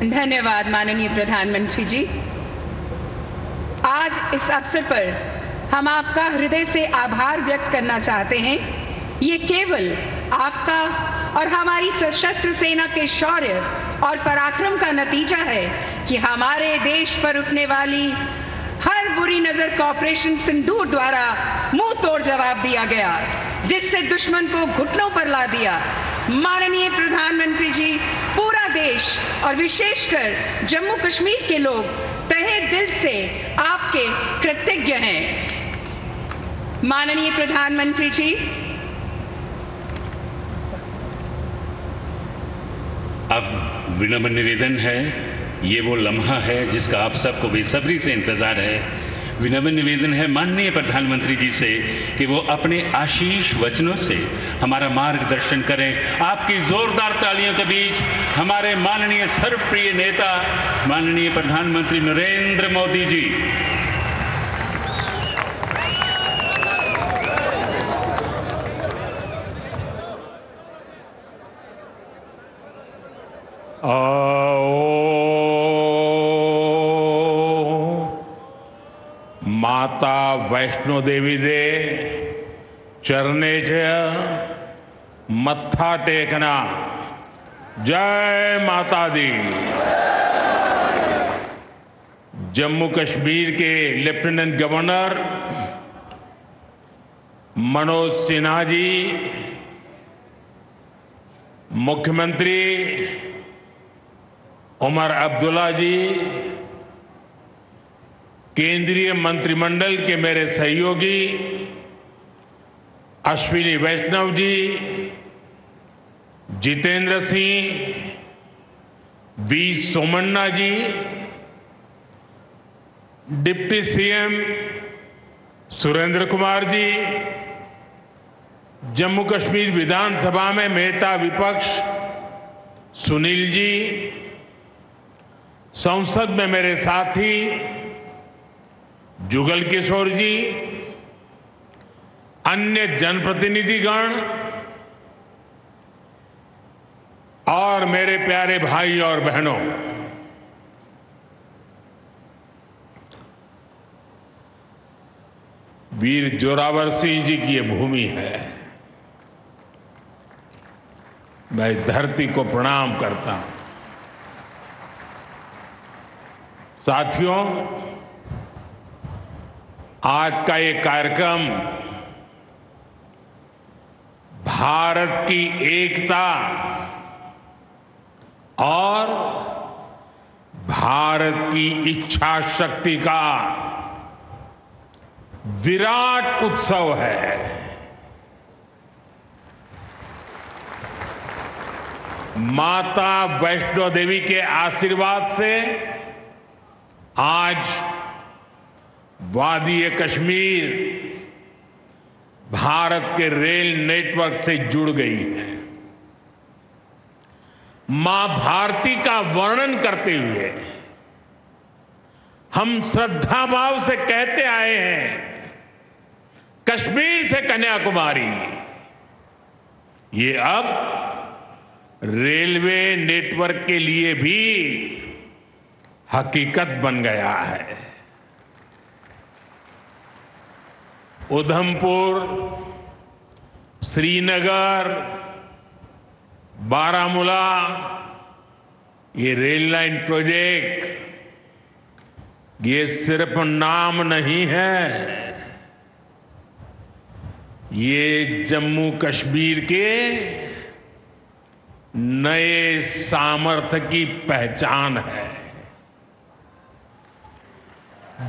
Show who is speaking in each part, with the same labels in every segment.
Speaker 1: धन्यवाद माननीय प्रधानमंत्री जी। आज इस अवसर पर हम आपका हृदय से आभार व्यक्त करना चाहते हैं। ये केवल आपका और हमारी सशस्त्र सेना के शौर्य और पराक्रम का नतीजा है कि हमारे देश पर उठने वाली हर बुरी नजर को ऑपरेशन सिंदूर द्वारा मुंह तोड़ जवाब दिया गया, जिससे दुश्मन को घुटनों पर ला दिया। माननीय प्रधानमंत्री जी, पूरा देश और विशेषकर जम्मू कश्मीर के लोग तहे दिल से आपके कृतज्ञ हैं। माननीय प्रधानमंत्री जी,
Speaker 2: अब विनम्र निवेदन है, ये वो लम्हा है जिसका आप सबको बेसब्री से इंतजार है। विनम्र निवेदन है माननीय प्रधानमंत्री जी से कि वो अपने आशीष वचनों से हमारा मार्गदर्शन करें। आपकी जोरदार तालियों के बीच हमारे माननीय सर्वप्रिय नेता माननीय प्रधानमंत्री नरेंद्र मोदी जी।
Speaker 3: माता वैष्णो देवी दे चरणे च मत्था टेकना। जय माता दी। जम्मू कश्मीर के लेफ्टिनेंट गवर्नर मनोज सिन्हा जी, मुख्यमंत्री उमर अब्दुल्ला जी, केंद्रीय मंत्रिमंडल के मेरे सहयोगी Ashwini Vaishnaw ji, Jitendra Singh, V Somanna ji, deputy CM Surendra Kumar ji, Jammu Kashmir विधानसभा में नेता विपक्ष सुनील जी, संसद में मेरे साथी जुगल किशोर जी, अन्य जनप्रतिनिधिगण और मेरे प्यारे भाई और बहनों, वीर जोरावर सिंह जी की ये भूमि है। मैं धरती को प्रणाम करता हूं। साथियों, आज का ये कार्यक्रम भारत की एकता और भारत की इच्छा शक्ति का विराट उत्सव है। माता वैष्णो देवी के आशीर्वाद से आज वादी कश्मीर भारत के रेल नेटवर्क से जुड़ गई है। मां भारती का वर्णन करते हुए हम श्रद्धा भाव से कहते आए हैं, कश्मीर से कन्याकुमारी। ये अब रेलवे नेटवर्क के लिए भी हकीकत बन गया है। उधमपुर, श्रीनगर, बारामूला, ये रेल लाइन प्रोजेक्ट ये सिर्फ नाम नहीं है, ये जम्मू कश्मीर के नए सामर्थ्य की पहचान है।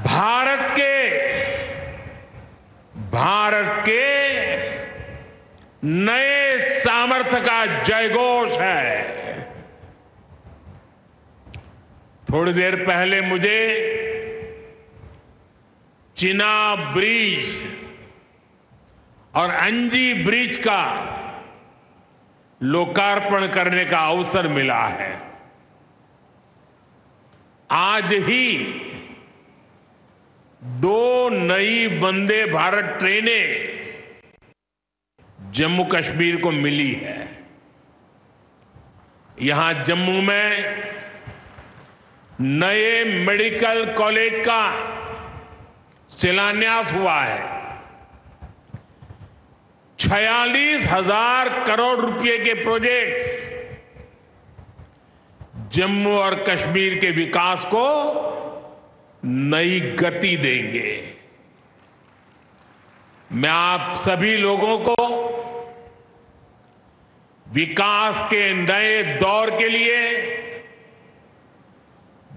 Speaker 3: भारत के नए सामर्थ्य का जयघोष है। थोड़ी देर पहले मुझे चिनाब ब्रिज और अंजी ब्रिज का लोकार्पण करने का अवसर मिला है। आज ही 2 नई वंदे भारत ट्रेनें जम्मू कश्मीर को मिली है। यहां जम्मू में नए मेडिकल कॉलेज का शिलान्यास हुआ है। 46,000 करोड़ रुपए के प्रोजेक्ट्स जम्मू और कश्मीर के विकास को नई गति देंगे। मैं आप सभी लोगों को विकास के नए दौर के लिए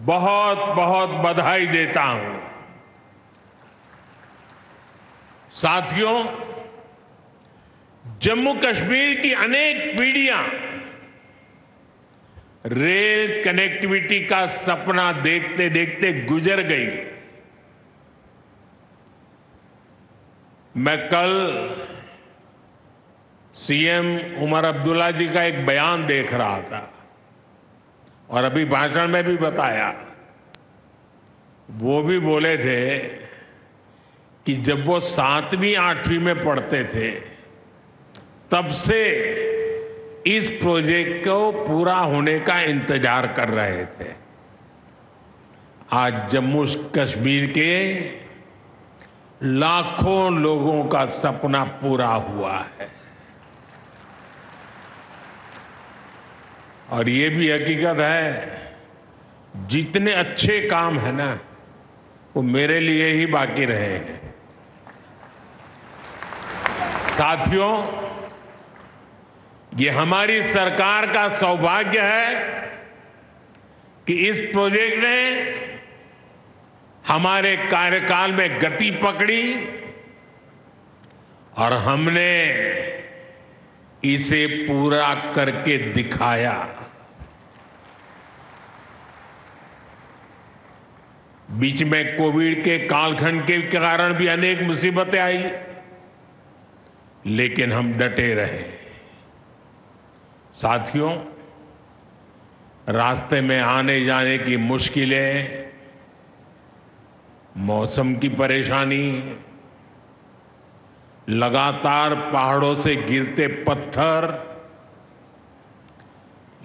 Speaker 3: बहुत बहुत बधाई देता हूं। साथियों, जम्मू कश्मीर की अनेक पीढ़ियां रेल कनेक्टिविटी का सपना देखते देखते गुजर गई। मैं कल सीएम उमर अब्दुल्ला जी का एक बयान देख रहा था और अभी भाषण में भी बताया। वो भी बोले थे कि जब वो 7वीं 8वीं में पढ़ते थे तब से इस प्रोजेक्ट को पूरा होने का इंतजार कर रहे थे। आज जम्मू कश्मीर के लाखों लोगों का सपना पूरा हुआ है। और ये भी हकीकत है, जितने अच्छे काम है ना वो मेरे लिए ही बाकी रहे हैं। साथियों, ये हमारी सरकार का सौभाग्य है कि इस प्रोजेक्ट ने हमारे कार्यकाल में गति पकड़ी और हमने इसे पूरा करके दिखाया। बीच में कोविड के कालखंड के कारण भी अनेक मुसीबतें आई, लेकिन हम डटे रहे। साथियों, रास्ते में आने जाने की मुश्किलें, मौसम की परेशानी, लगातार पहाड़ों से गिरते पत्थर,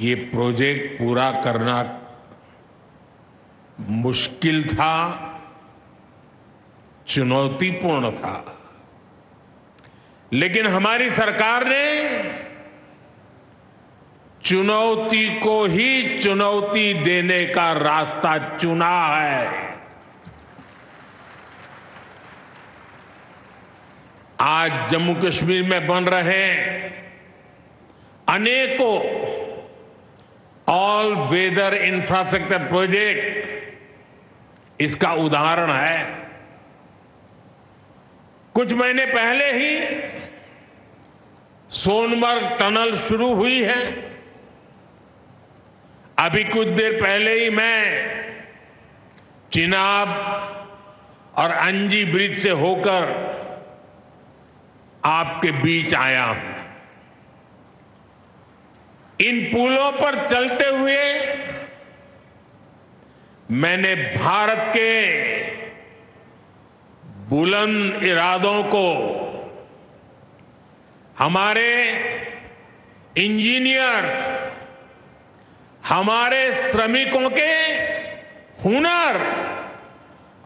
Speaker 3: ये प्रोजेक्ट पूरा करना मुश्किल था, चुनौतीपूर्ण था। लेकिन हमारी सरकार ने चुनौती को ही चुनौती देने का रास्ता चुना है। आज जम्मू कश्मीर में बन रहे अनेकों ऑल वेदर इंफ्रास्ट्रक्चर प्रोजेक्ट इसका उदाहरण है। कुछ महीने पहले ही सोनमर्ग टनल शुरू हुई है। अभी कुछ देर पहले ही मैं चिनाब और अंजी ब्रिज से होकर आपके बीच आया हूं। इन पुलों पर चलते हुए मैंने भारत के बुलंद इरादों को, हमारे इंजीनियर्स, हमारे श्रमिकों के हुनर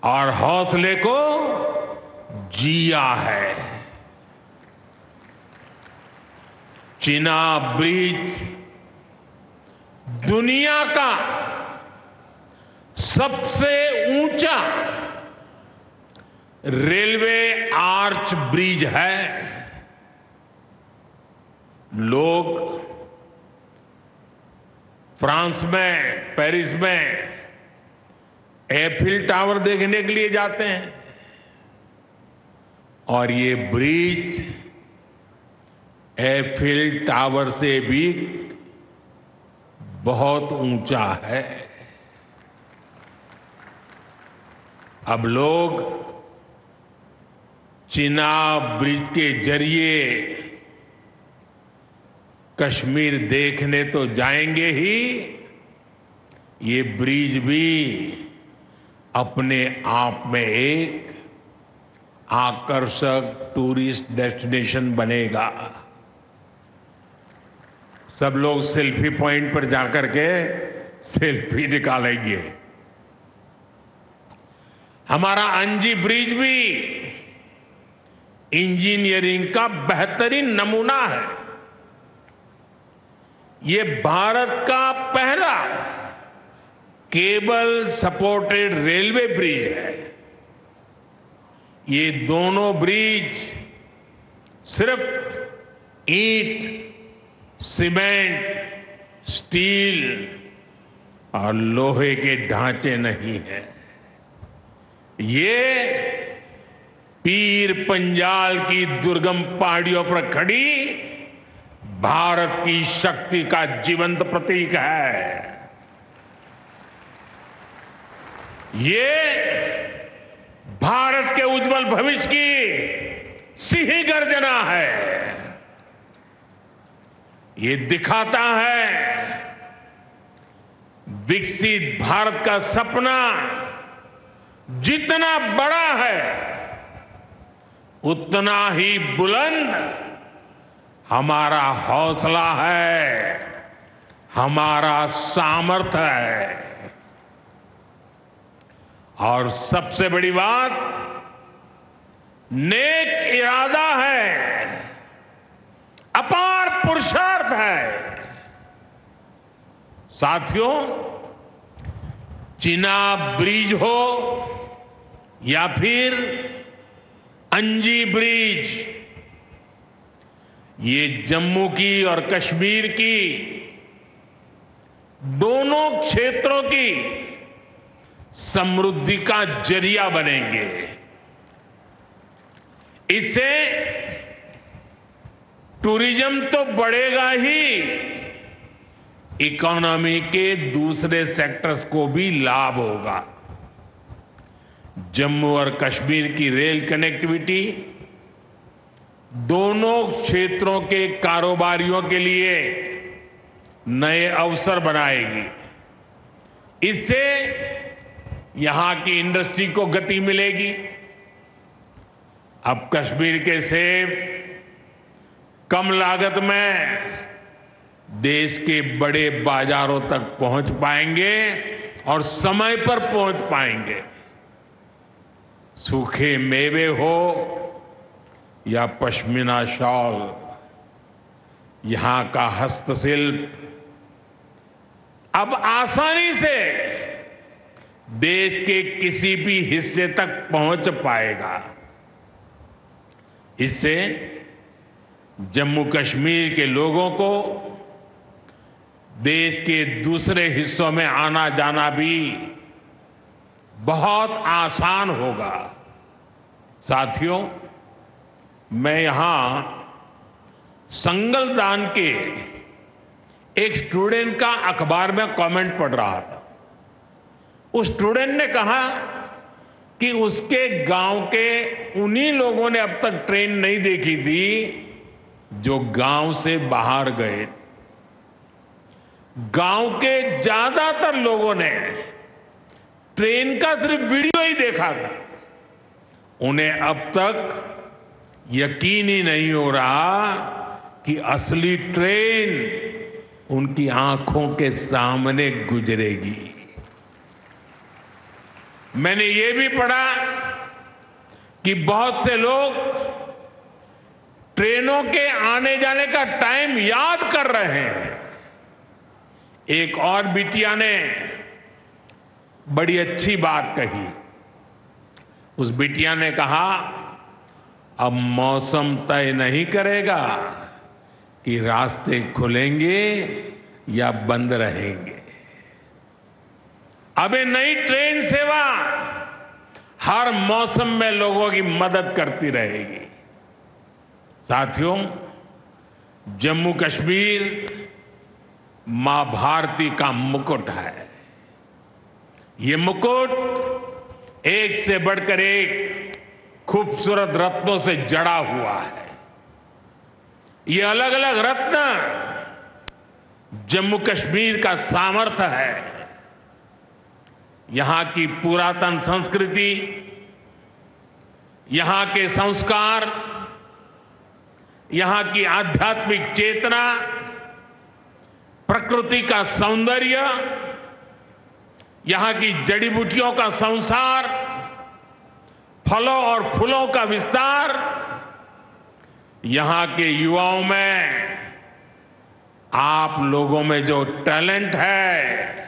Speaker 3: और हौसले को जिया है। चिनाब ब्रिज दुनिया का सबसे ऊंचा रेलवे आर्च ब्रिज है। लोग फ्रांस में, पेरिस में एफिल टावर देखने के लिए जाते हैं और ये ब्रिज एफिल टावर से भी बहुत ऊंचा है। अब लोग चिनाब ब्रिज के जरिए कश्मीर देखने तो जाएंगे ही, ये ब्रिज भी अपने आप में एक आकर्षक टूरिस्ट डेस्टिनेशन बनेगा। सब लोग सेल्फी पॉइंट पर जाकर के सेल्फी निकालेंगे। हमारा अंजी ब्रिज भी इंजीनियरिंग का बेहतरीन नमूना है। ये भारत का पहला केबल सपोर्टेड रेलवे ब्रिज है। ये दोनों ब्रिज सिर्फ ईंट, सीमेंट, स्टील और लोहे के ढांचे नहीं है। ये पीर पंजाल की दुर्गम पहाड़ियों पर खड़ी भारत की शक्ति का जीवंत प्रतीक है। ये भारत के उज्जवल भविष्य की सिंह गर्जना है। ये दिखाता है विकसित भारत का सपना जितना बड़ा है उतना ही बुलंद हमारा हौसला है, हमारा सामर्थ्य है। और सबसे बड़ी बात, नेक इरादा है, अपार पुरुषार्थ है। साथियों, चिनाब ब्रिज हो या फिर अंजी ब्रिज, ये जम्मू की और कश्मीर की दोनों क्षेत्रों की समृद्धि का जरिया बनेंगे। इससे टूरिज्म तो बढ़ेगा ही, इकोनॉमी के दूसरे सेक्टर्स को भी लाभ होगा। जम्मू और कश्मीर की रेल कनेक्टिविटी दोनों क्षेत्रों के कारोबारियों के लिए नए अवसर बनाएगी। इससे यहां की इंडस्ट्री को गति मिलेगी। अब कश्मीर के सेब कम लागत में देश के बड़े बाजारों तक पहुंच पाएंगे और समय पर पहुंच पाएंगे। सूखे मेवे हो या पश्मीना शॉल, यहां का हस्तशिल्प अब आसानी से देश के किसी भी हिस्से तक पहुंच पाएगा। इससे जम्मू कश्मीर के लोगों को देश के दूसरे हिस्सों में आना जाना भी बहुत आसान होगा। साथियों, मैं यहां संगलदान के एक स्टूडेंट का अखबार में कमेंट पढ़ रहा था। उस स्टूडेंट ने कहा कि उसके गांव के उन्हीं लोगों ने अब तक ट्रेन नहीं देखी थी जो गांव से बाहर गए थे। गांव के ज्यादातर लोगों ने ट्रेन का सिर्फ वीडियो ही देखा था। उन्हें अब तक यकीन ही नहीं हो रहा कि असली ट्रेन उनकी आंखों के सामने गुजरेगी। मैंने ये भी पढ़ा कि बहुत से लोग ट्रेनों के आने जाने का टाइम याद कर रहे हैं। एक और बिटिया ने बड़ी अच्छी बात कही। उस बिटिया ने कहा, अब मौसम तय नहीं करेगा कि रास्ते खुलेंगे या बंद रहेंगे। अब ये नई ट्रेन सेवा हर मौसम में लोगों की मदद करती रहेगी। साथियों, जम्मू कश्मीर मां भारती का मुकुट है। ये मुकुट एक से बढ़कर एक खूबसूरत रत्नों से जड़ा हुआ है। ये अलग अलग रत्न जम्मू कश्मीर का सामर्थ्य है। यहां की पुरातन संस्कृति, यहां के संस्कार, यहां की आध्यात्मिक चेतना, प्रकृति का सौंदर्य, यहां की जड़ी बूटियों का संसार, फलों और फूलों का विस्तार यहां के युवाओं में, आप लोगों में जो टैलेंट है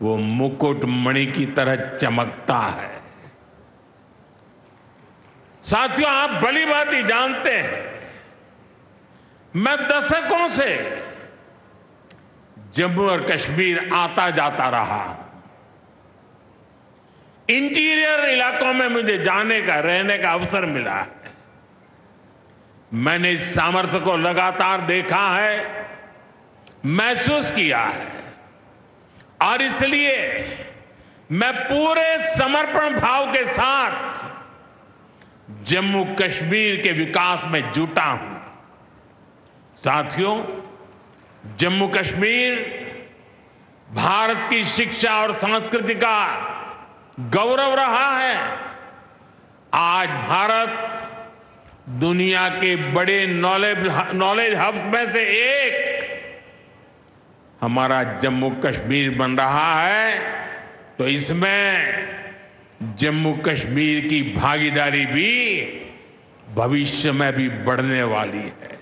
Speaker 3: वो मुकुट मणि की तरह चमकता है। साथियों, आप भली भांति जानते हैं, मैं दशकों से जम्मू और कश्मीर आता जाता रहा। इंटीरियर इलाकों में मुझे जाने का, रहने का अवसर मिला है। मैंने इस सामर्थ्य को लगातार देखा है, महसूस किया है, और इसलिए मैं पूरे समर्पण भाव के साथ जम्मू कश्मीर के विकास में जुटा हूं। साथियों, जम्मू कश्मीर भारत की शिक्षा और संस्कृति का गौरव रहा है। आज भारत दुनिया के बड़े नॉलेज हब में से एक हमारा जम्मू कश्मीर बन रहा है, तो इसमें जम्मू कश्मीर की भागीदारी भी भविष्य में भी बढ़ने वाली है।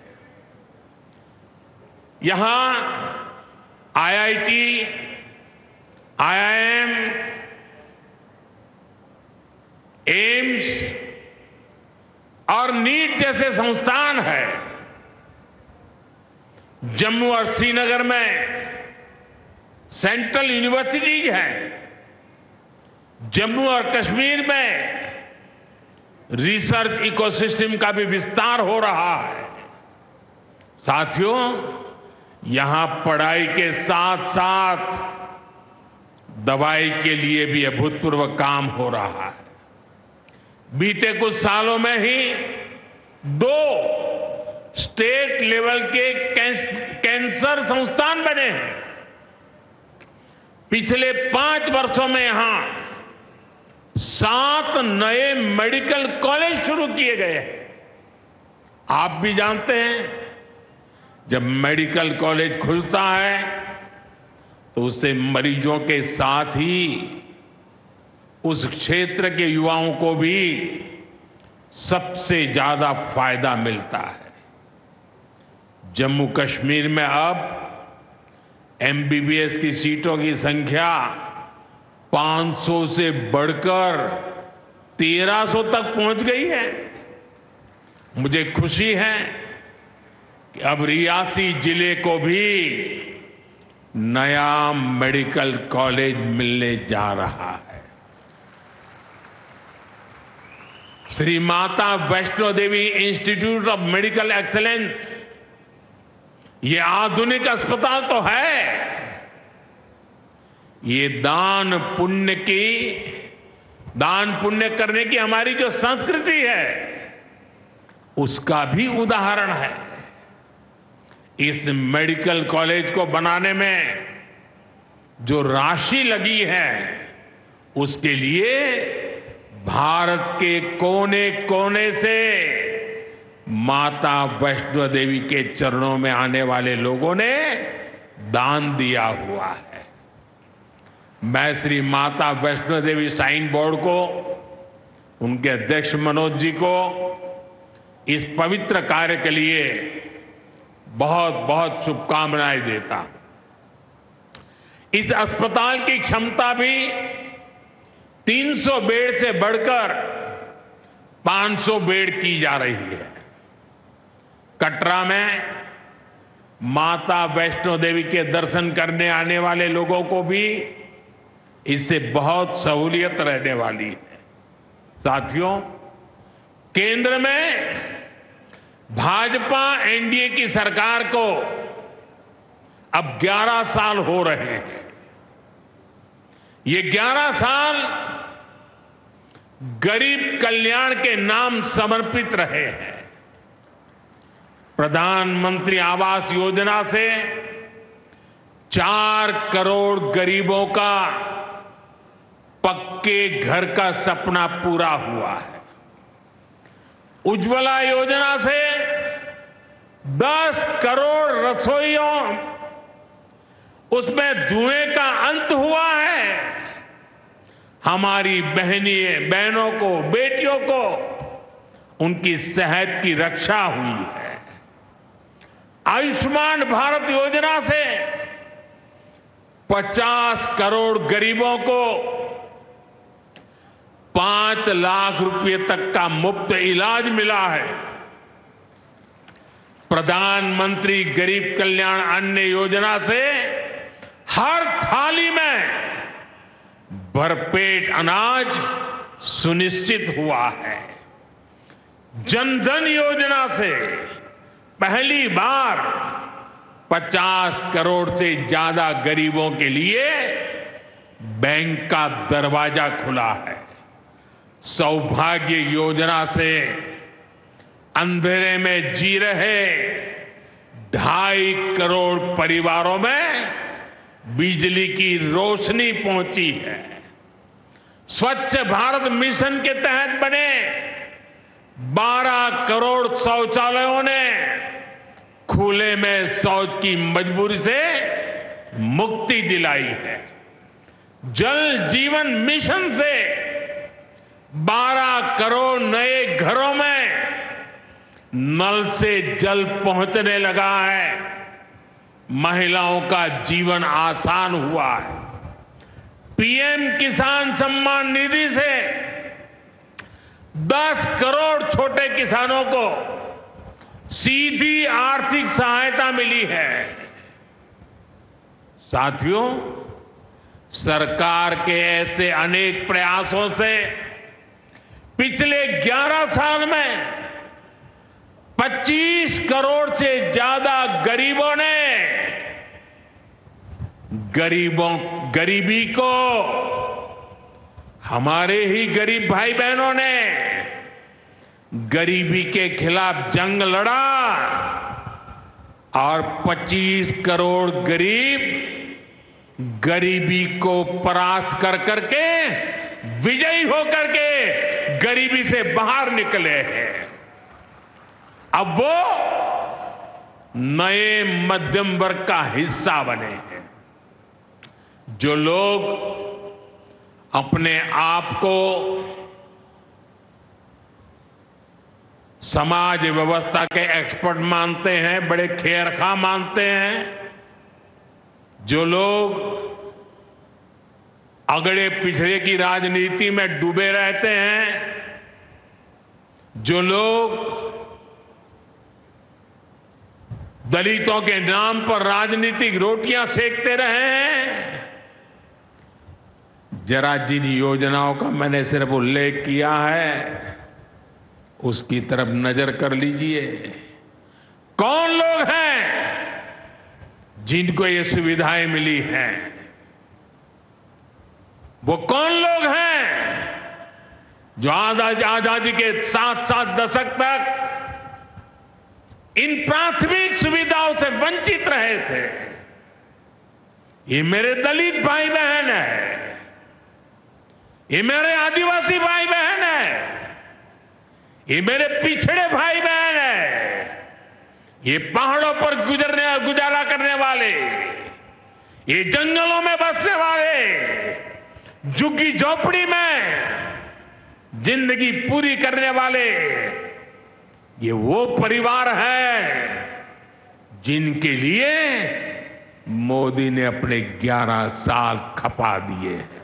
Speaker 3: यहां आईआईटी, आईआईएम, एम्स और नीट जैसे संस्थान है। जम्मू और श्रीनगर में सेंट्रल यूनिवर्सिटीज हैं। जम्मू और कश्मीर में रिसर्च इकोसिस्टम का भी विस्तार हो रहा है। साथियों, यहां पढ़ाई के साथ साथ दवाई के लिए भी अभूतपूर्व काम हो रहा है। बीते कुछ सालों में ही 2 स्टेट लेवल के कैंसर संस्थान बने हैं। पिछले 5 वर्षों में यहां 7 नए मेडिकल कॉलेज शुरू किए गए हैं। आप भी जानते हैं, जब मेडिकल कॉलेज खुलता है तो उससे मरीजों के साथ ही उस क्षेत्र के युवाओं को भी सबसे ज्यादा फायदा मिलता है। जम्मू कश्मीर में अब एमबीबीएस की सीटों की संख्या 500 से बढ़कर 1300 तक पहुंच गई है। मुझे खुशी है कि अब रियासी जिले को भी नया मेडिकल कॉलेज मिलने जा रहा है। Shri Mata Vaishno Devi institute of medical excellence, ये आधुनिक अस्पताल तो है, ये दान पुण्य करने की हमारी जो संस्कृति है उसका भी उदाहरण है। इस मेडिकल कॉलेज को बनाने में जो राशि लगी है उसके लिए भारत के कोने कोने से माता वैष्णो देवी के चरणों में आने वाले लोगों ने दान दिया हुआ है। मैं श्री माता वैष्णो देवी श्राइन बोर्ड को, उनके अध्यक्ष मनोज जी को इस पवित्र कार्य के लिए बहुत बहुत शुभकामनाएं देता हूं। इस अस्पताल की क्षमता भी 300 बेड से बढ़कर 500 बेड की जा रही है। कटरा में माता वैष्णो देवी के दर्शन करने आने वाले लोगों को भी इससे बहुत सहूलियत रहने वाली है। साथियों, केंद्र में भाजपा एनडीए की सरकार को अब 11 साल हो रहे हैं। ये 11 साल गरीब कल्याण के नाम समर्पित रहे हैं। प्रधानमंत्री आवास योजना से 4 करोड़ गरीबों का पक्के घर का सपना पूरा हुआ है। उज्ज्वला योजना से 10 करोड़ रसोइयों, उसमें धुएं का अंत हुआ है। हमारी बहनों को, बेटियों को उनकी सेहत की रक्षा हुई है। आयुष्मान भारत योजना से 50 करोड़ गरीबों को 5 लाख रुपए तक का मुफ्त इलाज मिला है। प्रधानमंत्री गरीब कल्याण अन्न योजना से हर थाली में भरपेट अनाज सुनिश्चित हुआ है। जनधन योजना से पहली बार 50 करोड़ से ज्यादा गरीबों के लिए बैंक का दरवाजा खुला है। सौभाग्य योजना से अंधेरे में जी रहे 2.5 करोड़ परिवारों में बिजली की रोशनी पहुंची है। स्वच्छ भारत मिशन के तहत बने 12 करोड़ शौचालयों ने खुले में शौच की मजबूरी से मुक्ति दिलाई है। जल जीवन मिशन से 12 करोड़ नए घरों में नल से जल पहुंचने लगा है। महिलाओं का जीवन आसान हुआ है। पीएम किसान सम्मान निधि से 10 करोड़ छोटे किसानों को सीधी आर्थिक सहायता मिली है। साथियों, सरकार के ऐसे अनेक प्रयासों से पिछले 11 साल में 25 करोड़ से ज्यादा गरीबों ने गरीबी को, हमारे ही गरीब भाई बहनों ने गरीबी के खिलाफ जंग लड़ा और 25 करोड़ गरीब गरीबी को परास्त कर करके, विजयी होकर के गरीबी से बाहर निकले हैं। अब वो नए मध्यम वर्ग का हिस्सा बने हैं। जो लोग अपने आप को समाज व्यवस्था के एक्सपर्ट मानते हैं, बड़े खेरखा मानते हैं, जो लोग अगड़े पिछड़े की राजनीति में डूबे रहते हैं, जो लोग दलितों के नाम पर राजनीतिक रोटियां सेकते रहे हैं, जरा जिन योजनाओं का मैंने सिर्फ उल्लेख किया है उसकी तरफ नजर कर लीजिए। कौन लोग हैं जिनको ये सुविधाएं मिली हैं? वो कौन लोग हैं जो आजादी के 7 दशक तक इन प्राथमिक सुविधाओं से वंचित रहे थे? ये मेरे दलित भाई बहन है, ये मेरे आदिवासी भाई बहन है, ये मेरे पिछड़े भाई बहन है, ये पहाड़ों पर गुजारा करने वाले, ये जंगलों में बसने वाले, झुग्गी झोपड़ी में जिंदगी पूरी करने वाले, ये वो परिवार है जिनके लिए मोदी ने अपने 11 साल खपा दिए हैं।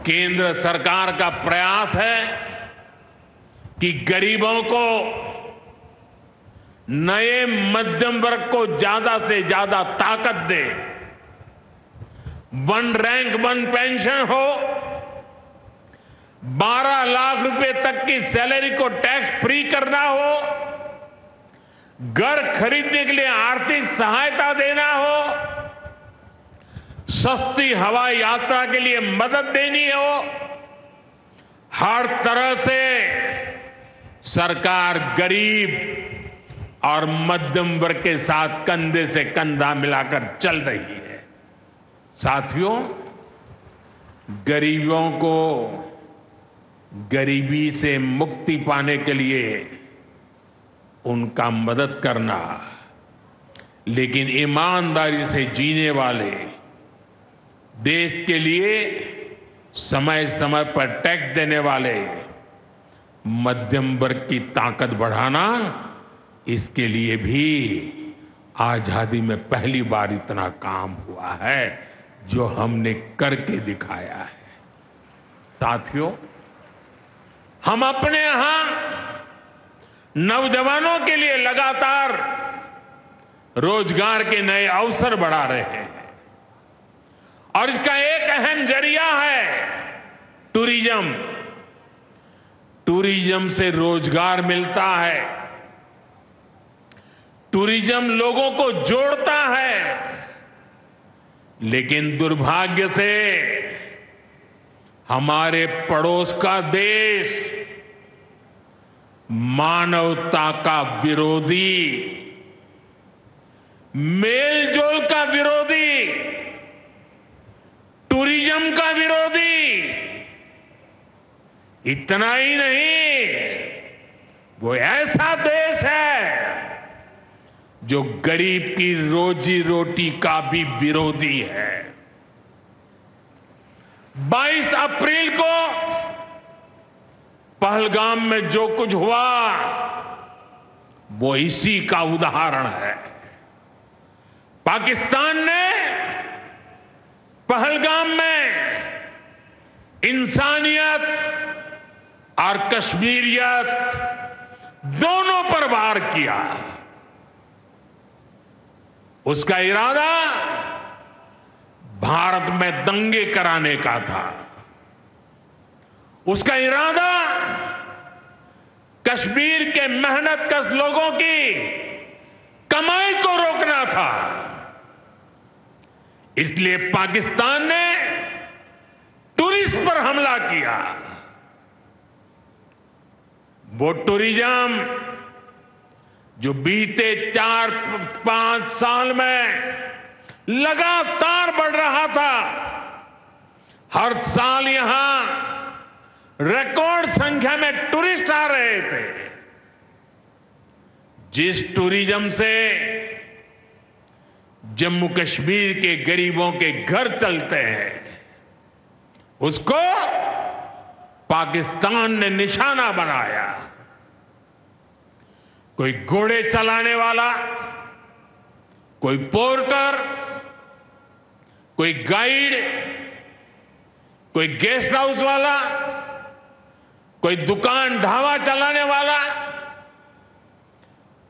Speaker 3: केंद्र सरकार का प्रयास है कि गरीबों को, नए मध्यम वर्ग को ज्यादा से ज्यादा ताकत दे। 1 रैंक 1 पेंशन हो, 12 लाख रुपए तक की सैलरी को टैक्स फ्री करना हो, घर खरीदने के लिए आर्थिक सहायता देना हो, सस्ती हवाई यात्रा के लिए मदद देनी हो, हर तरह से सरकार गरीब और मध्यम वर्ग के साथ कंधे से कंधा मिलाकर चल रही है। साथियों, गरीबों को गरीबी से मुक्ति पाने के लिए उनका मदद करना, लेकिन ईमानदारी से जीने वाले, देश के लिए समय समय पर टैक्स देने वाले मध्यम वर्ग की ताकत बढ़ाना, इसके लिए भी आजादी में पहली बार इतना काम हुआ है जो हमने करके दिखाया है। साथियों, हम अपने यहां नौजवानों के लिए लगातार रोजगार के नए अवसर बढ़ा रहे हैं और इसका एक अहम जरिया है टूरिज्म। टूरिज्म से रोजगार मिलता है, टूरिज्म लोगों को जोड़ता है, लेकिन दुर्भाग्य से हमारे पड़ोस का देश मानवता का विरोधी, मेलजोल का विरोधी, टूरिज्म का विरोधी, इतना ही नहीं, वो ऐसा देश है जो गरीब की रोजी रोटी का भी विरोधी है। 22 अप्रैल को पहलगाम में जो कुछ हुआ वो इसी का उदाहरण है। पाकिस्तान ने पहलगाम में इंसानियत और कश्मीरियत दोनों पर वार किया। उसका इरादा भारत में दंगे कराने का था। उसका इरादा कश्मीर के मेहनतकश लोगों की कमाई को रोकना था। इसलिए पाकिस्तान ने टूरिस्ट पर हमला किया। वो टूरिज्म जो बीते 4-5 साल में लगातार बढ़ रहा था, हर साल यहां रिकॉर्ड संख्या में टूरिस्ट आ रहे थे। जिस टूरिज्म से जम्मू कश्मीर के गरीबों के घर चलते हैं, उसको पाकिस्तान ने निशाना बनाया। कोई घोड़े चलाने वाला, कोई पोर्टर, कोई गाइड, कोई गेस्ट हाउस वाला, कोई दुकान ढाबा चलाने वाला,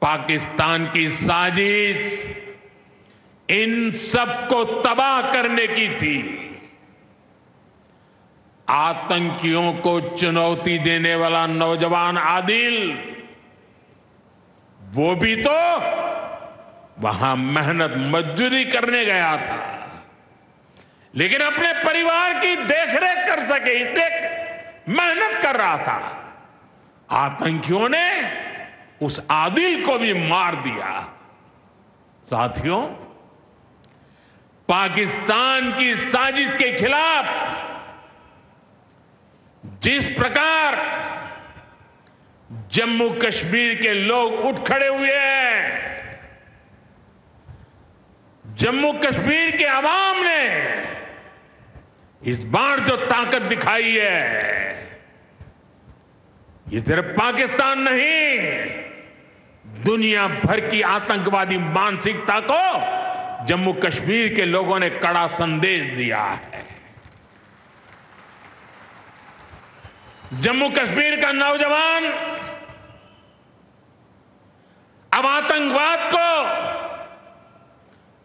Speaker 3: पाकिस्तान की साजिश इन सबको तबाह करने की थी। आतंकियों को चुनौती देने वाला नौजवान आदिल, वो भी तो वहां मेहनत मजदूरी करने गया था, लेकिन अपने परिवार की देखरेख कर सके इसलिए मेहनत कर रहा था। आतंकियों ने उस आदिल को भी मार दिया। साथियों, पाकिस्तान की साजिश के खिलाफ जिस प्रकार जम्मू कश्मीर के लोग उठ खड़े हुए हैं, जम्मू कश्मीर के अवाम ने इस बार जो ताकत दिखाई है, ये सिर्फ पाकिस्तान नहीं, दुनिया भर की आतंकवादी मानसिकता को जम्मू कश्मीर के लोगों ने कड़ा संदेश दिया है। जम्मू कश्मीर का नौजवान अब आतंकवाद को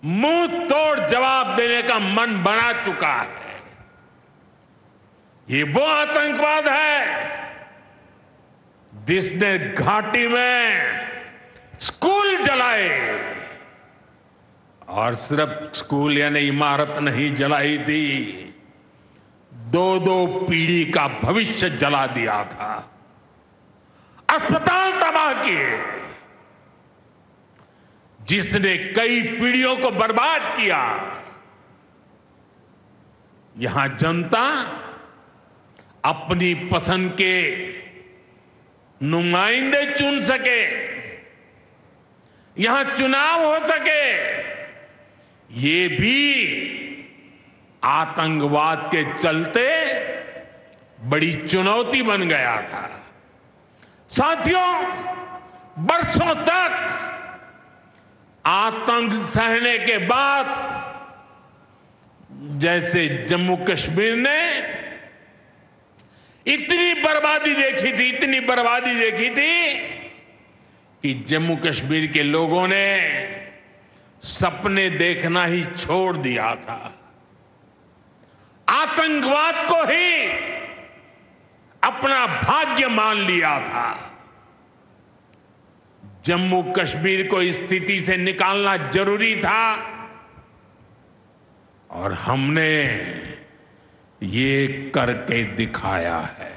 Speaker 3: मुंह तोड़ जवाब देने का मन बना चुका है। ये वो आतंकवाद है जिसने घाटी में स्कूल जलाए, और सिर्फ स्कूल यानी इमारत नहीं जलाई थी, 2-2 पीढ़ी का भविष्य जला दिया था, अस्पताल तबाह किए, जिसने कई पीढ़ियों को बर्बाद किया। यहां जनता अपनी पसंद के नुमाइंदे चुन सके, यहां चुनाव हो सके, ये भी आतंकवाद के चलते बड़ी चुनौती बन गया था। साथियों, बरसों तक आतंक सहने के बाद जैसे जम्मू कश्मीर ने इतनी बर्बादी देखी थी कि जम्मू कश्मीर के लोगों ने सपने देखना ही छोड़ दिया था। आतंकवाद को ही अपना भाग्य मान लिया था। जम्मू कश्मीर को इस स्थिति से निकालना जरूरी था और हमने ये करके दिखाया है।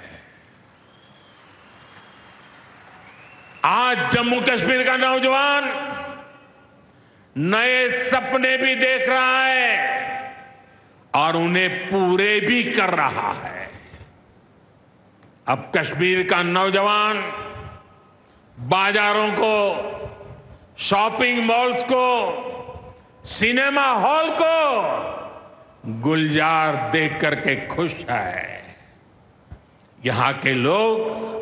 Speaker 3: आज जम्मू कश्मीर का नौजवान नए सपने भी देख रहा है और उन्हें पूरे भी कर रहा है। अब कश्मीर का नौजवान बाजारों को, शॉपिंग मॉल्स को, सिनेमा हॉल को गुलजार देख करके खुश है। यहां के लोग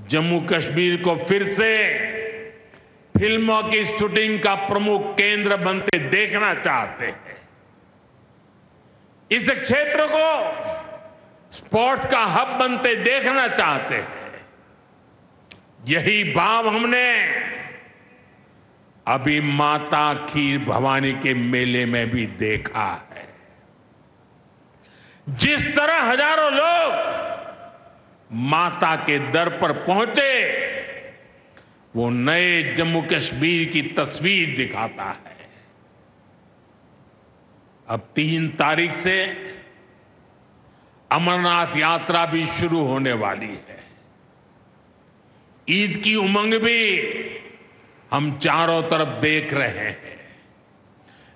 Speaker 3: जम्मू कश्मीर को फिर से फिल्मों की शूटिंग का प्रमुख केंद्र बनते देखना चाहते हैं। इस क्षेत्र को स्पोर्ट्स का हब बनते देखना चाहते हैं। यही भाव हमने अभी माता खीर भवानी के मेले में भी देखा है। जिस तरह हजारों लोग माता के दर पर पहुंचे, वो नए जम्मू कश्मीर की तस्वीर दिखाता है। अब 3 तारीख से अमरनाथ यात्रा भी शुरू होने वाली है। ईद की उमंग भी हम चारों तरफ देख रहे हैं।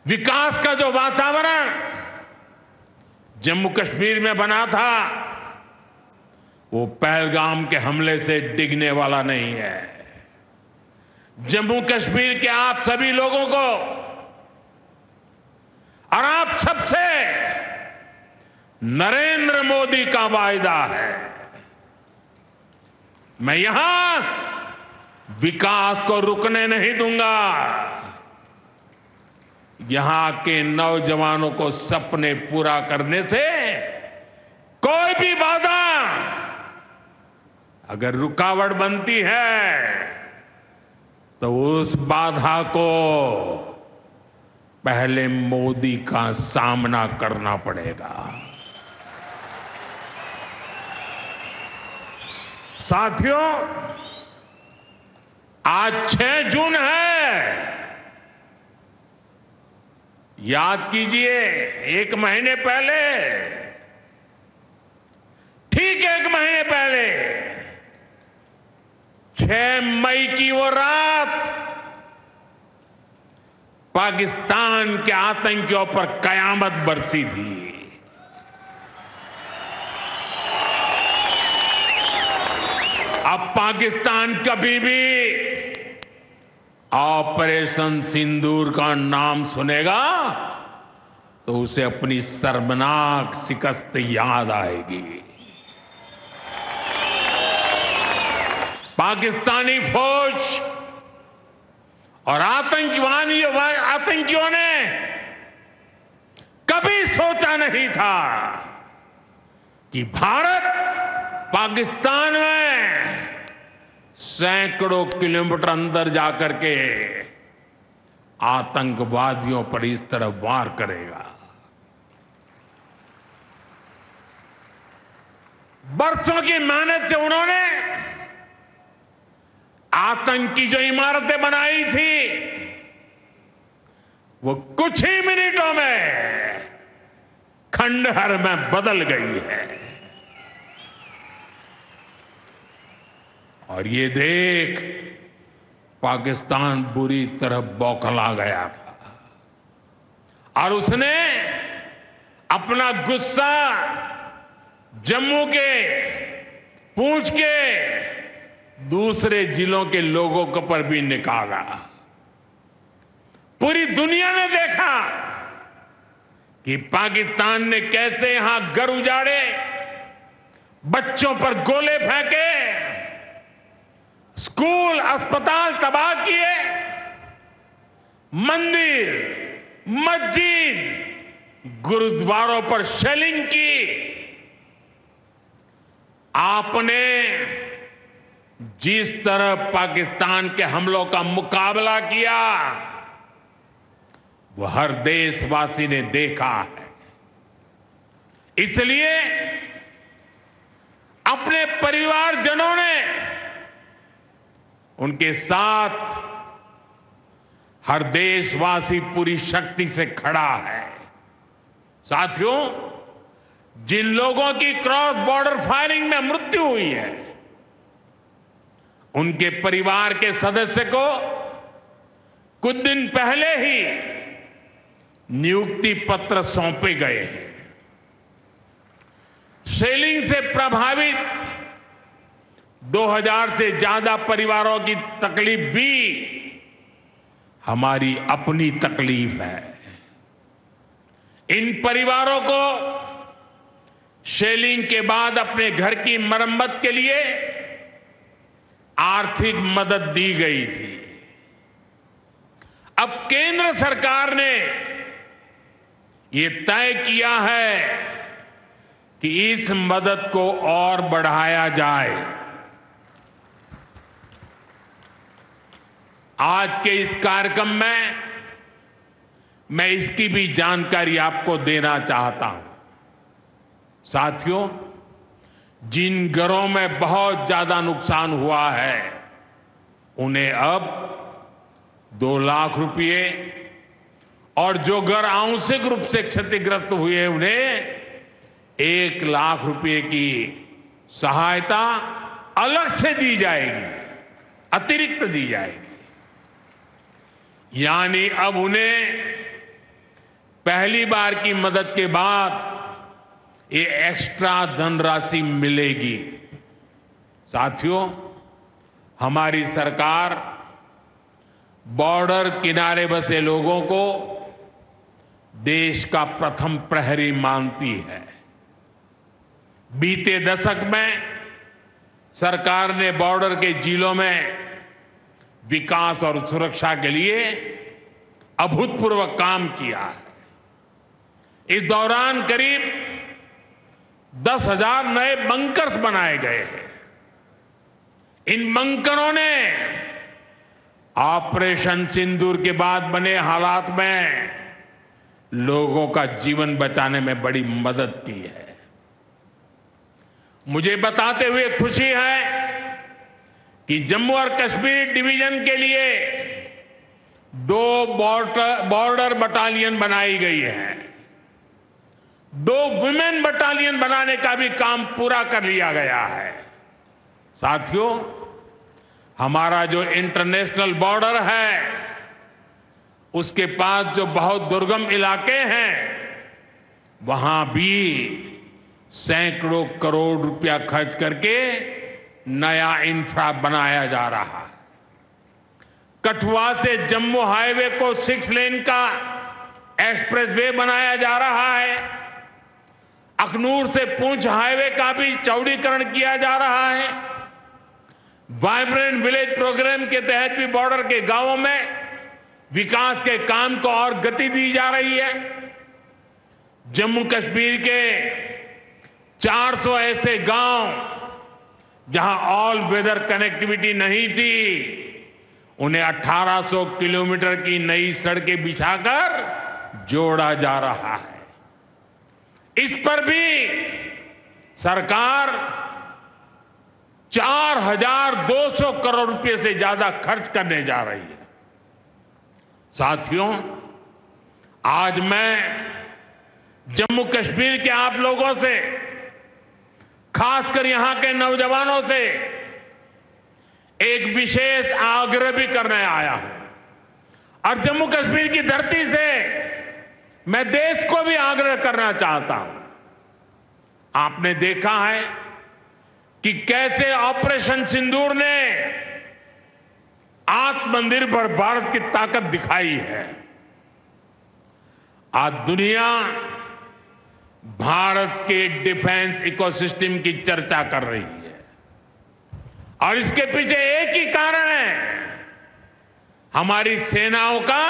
Speaker 3: विकास का जो वातावरण जम्मू कश्मीर में बना था, वो पहलगाम के हमले से डिगने वाला नहीं है। जम्मू कश्मीर के आप सभी लोगों को और आप सबसे नरेंद्र मोदी का वायदा है। मैं यहां विकास को रुकने नहीं दूंगा। यहां के नौजवानों को सपने पूरा करने से कोई भी बाधा अगर रुकावट बनती है तो उस बाधा को पहले मोदी का सामना करना पड़ेगा। साथियों, आज 6 जून है। याद कीजिए, 1 महीने पहले, ठीक 1 महीने पहले 6 मई की वो रात पाकिस्तान के आतंकियों पर कयामत बरसी थी। अब पाकिस्तान कभी भी ऑपरेशन सिंदूर का नाम सुनेगा तो उसे अपनी शर्मनाक शिकस्त याद आएगी। पाकिस्तानी फौज और आतंकियों ने कभी सोचा नहीं था कि भारत पाकिस्तान में सैकड़ों किलोमीटर अंदर जाकर के आतंकवादियों पर इस तरह वार करेगा। बरसों की मेहनत से उन्होंने आतंकी जो इमारतें बनाई थी वो कुछ ही मिनटों में खंडहर में बदल गई है। और ये देख पाकिस्तान बुरी तरह बौखला गया था और उसने अपना गुस्सा जम्मू के, पूंछ के दूसरे जिलों के लोगों के पर भी निकाला। पूरी दुनिया ने देखा कि पाकिस्तान ने कैसे यहां घर उजाड़े, बच्चों पर गोले फेंके, स्कूल अस्पताल तबाह किए, मंदिर मस्जिद गुरुद्वारों पर शेलिंग की। आपने जिस तरह पाकिस्तान के हमलों का मुकाबला किया वो हर देशवासी ने देखा है। इसलिए अपने परिवारजनों ने उनके साथ हर देशवासी पूरी शक्ति से खड़ा है। साथियों, जिन लोगों की क्रॉस बॉर्डर फायरिंग में मृत्यु हुई है, उनके परिवार के सदस्य को कुछ दिन पहले ही नियुक्ति पत्र सौंपे गए हैं। शेलिंग से प्रभावित 2000 से ज्यादा परिवारों की तकलीफ भी हमारी अपनी तकलीफ है। इन परिवारों को शेलिंग के बाद अपने घर की मरम्मत के लिए आर्थिक मदद दी गई थी। अब केंद्र सरकार ने ये तय किया है कि इस मदद को और बढ़ाया जाए। आज के इस कार्यक्रम में मैं इसकी भी जानकारी आपको देना चाहता हूं। साथियों, जिन घरों में बहुत ज्यादा नुकसान हुआ है उन्हें अब 2 लाख रुपए, और जो घर आंशिक रूप से क्षतिग्रस्त हुए उन्हें 1 लाख रुपए की सहायता अलग से दी जाएगी, अतिरिक्त दी जाएगी। यानी अब उन्हें पहली बार की मदद के बाद ये एक्स्ट्रा धनराशि मिलेगी। साथियों, हमारी सरकार बॉर्डर किनारे बसे लोगों को देश का प्रथम प्रहरी मानती है। बीते दशक में सरकार ने बॉर्डर के जिलों में विकास और सुरक्षा के लिए अभूतपूर्व काम किया है। इस दौरान करीब 10,000 नए बंकर्स बनाए गए हैं। इन बंकरों ने ऑपरेशन सिंदूर के बाद बने हालात में लोगों का जीवन बचाने में बड़ी मदद की है। मुझे बताते हुए खुशी है कि जम्मू और कश्मीर डिवीजन के लिए 2 बॉर्डर बटालियन बनाई गई है। 2 वुमेन बटालियन बनाने का भी काम पूरा कर लिया गया है। साथियों, हमारा जो इंटरनेशनल बॉर्डर है उसके पास जो बहुत दुर्गम इलाके हैं वहां भी सैकड़ों करोड़ रुपया खर्च करके नया इंफ्रा बनाया जा रहा है। कठुआ से जम्मू हाईवे को 6 लेन का एक्सप्रेसवे बनाया जा रहा है। अखनूर से पुंछ हाईवे का भी चौड़ीकरण किया जा रहा है। वाइब्रेंट विलेज प्रोग्राम के तहत भी बॉर्डर के गांवों में विकास के काम को और गति दी जा रही है। जम्मू कश्मीर के 400 ऐसे गांव जहां ऑल वेदर कनेक्टिविटी नहीं थी, उन्हें 1800 किलोमीटर की नई सड़कें बिछाकर जोड़ा जा रहा है। इस पर भी सरकार 4,200 करोड़ रुपए से ज्यादा खर्च करने जा रही है। साथियों, आज मैं जम्मू कश्मीर के आप लोगों से, खासकर यहां के नौजवानों से एक विशेष आग्रह भी करने आया हूं। और जम्मू कश्मीर की धरती से मैं देश को भी आग्रह करना चाहता हूं। आपने देखा है कि कैसे ऑपरेशन सिंदूर ने आत्मनिर्भर भारत की ताकत दिखाई है। आज दुनिया भारत के डिफेंस इकोसिस्टम की चर्चा कर रही है और इसके पीछे एक ही कारण है, हमारी सेनाओं का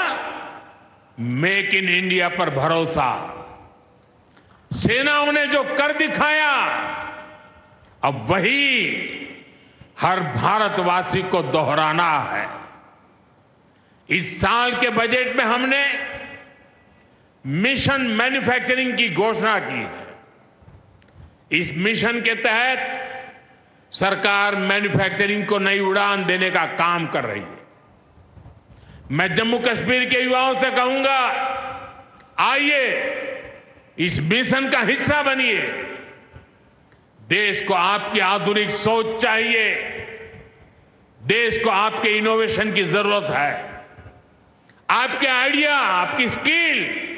Speaker 3: मेक इन इंडिया पर भरोसा। सेनाओं ने जो कर दिखाया, अब वही हर भारतवासी को दोहराना है। इस साल के बजट में हमने मिशन मैन्युफैक्चरिंग की घोषणा की है। इस मिशन के तहत सरकार मैन्युफैक्चरिंग को नई उड़ान देने का काम कर रही है। मैं जम्मू कश्मीर के युवाओं से कहूंगा, आइए इस मिशन का हिस्सा बनिए। देश को आपकी आधुनिक सोच चाहिए, देश को आपके इनोवेशन की जरूरत है। आपके आइडिया, आपकी स्किल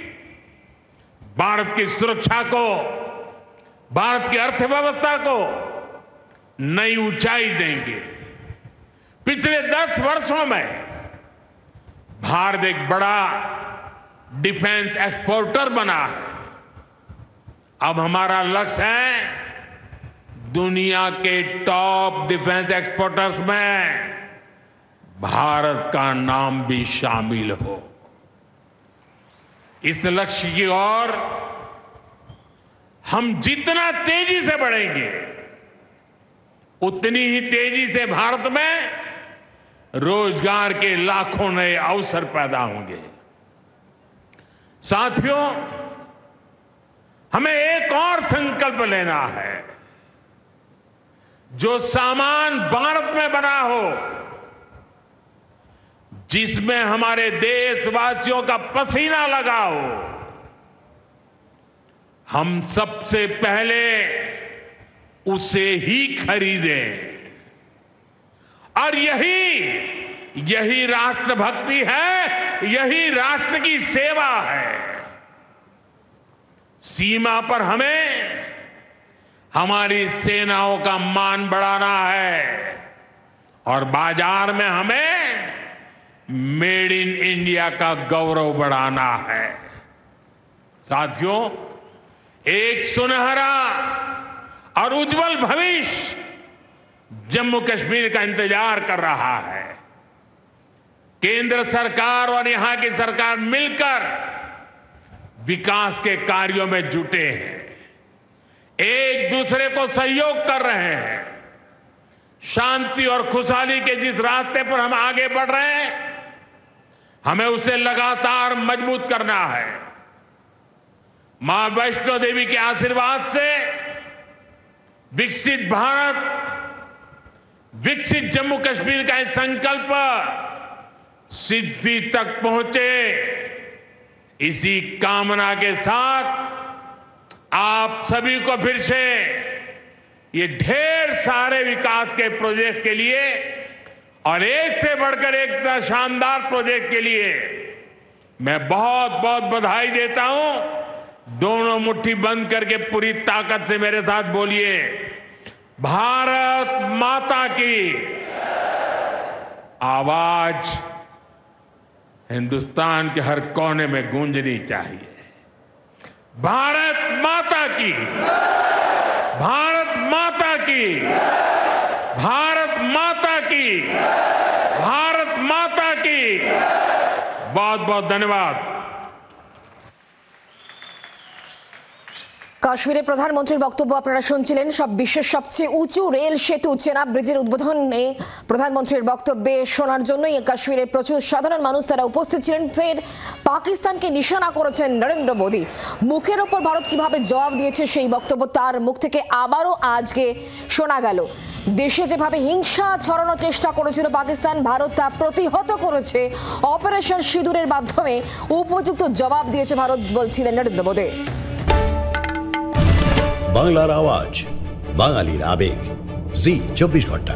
Speaker 3: भारत की सुरक्षा को, भारत की अर्थव्यवस्था को नई ऊंचाई देंगे। पिछले 10 वर्षों में भारत एक बड़ा डिफेंस एक्सपोर्टर बना है। अब हमारा लक्ष्य है दुनिया के टॉप डिफेंस एक्सपोर्टर्स में भारत का नाम भी शामिल हो। इस लक्ष्य की ओर हम जितना तेजी से बढ़ेंगे, उतनी ही तेजी से भारत में रोजगार के लाखों नए अवसर पैदा होंगे। साथियों, हमें एक और संकल्प लेना है, जो सामान भारत में बना हो, जिसमें हमारे देशवासियों का पसीना लगा हो, हम सबसे पहले उसे ही खरीदें। और यही राष्ट्रभक्ति है, यही राष्ट्र की सेवा है। सीमा पर हमें हमारी सेनाओं का मान बढ़ाना है और बाजार में हमें मेड इन इंडिया का गौरव बढ़ाना है। साथियों, एक सुनहरा और उज्जवल भविष्य जम्मू कश्मीर का इंतजार कर रहा है। केंद्र सरकार और यहां की सरकार मिलकर विकास के कार्यों में जुटे हैं, एक दूसरे को सहयोग कर रहे हैं। शांति और खुशहाली के जिस रास्ते पर हम आगे बढ़ रहे हैं, हमें उसे लगातार मजबूत करना है। मां वैष्णो देवी के आशीर्वाद से विकसित भारत, विकसित जम्मू कश्मीर का संकल्प सिद्धि तक पहुंचे, इसी कामना के साथ आप सभी को फिर से ये ढेर सारे विकास के प्रोजेक्ट के लिए और एक से बढ़कर एक शानदार प्रोजेक्ट के लिए मैं बहुत बहुत बधाई देता हूं। दोनों मुट्ठी बंद करके पूरी ताकत से मेरे साथ बोलिए, भारत माता की। आवाज हिंदुस्तान के हर कोने में गूंजनी चाहिए। भारत माता की, भारत माता की, भारत माता की, भारत माता की। बहुत बहुत धन्यवाद।
Speaker 4: কাশ্মীরের প্রধানমন্ত্রীর বক্তব্য আপনারা শুনছিলেন। সব বিশ্বের সবচেয়ে উঁচু রেল সেতু চেনাব ব্রিজের উদ্বোধনে প্রধানমন্ত্রীর বক্তব্যে শোনার জন্যই কাশ্মীরের প্রচুর সাধারণ মানুষ তারা উপস্থিত ছিলেন। ফের পাকিস্তানকে নিশানা করেছেন নরেন্দ্র মোদী। মুখের ওপর ভারত কিভাবে জবাব দিয়েছে সেই বক্তব্য তার মুখ থেকে আবারও আজকে শোনা গেল। দেশে যেভাবে হিংসা ছড়ানোর চেষ্টা করেছিল পাকিস্তান, ভারত তা প্রতিহত করেছে। অপারেশন সিঁদুরের মাধ্যমে উপযুক্ত জবাব দিয়েছে ভারত, বলছিলেন নরেন্দ্র মোদী।
Speaker 5: বাংলার আওয়াজ, বাঙালির আবেগ, জি 24 ঘন্টা।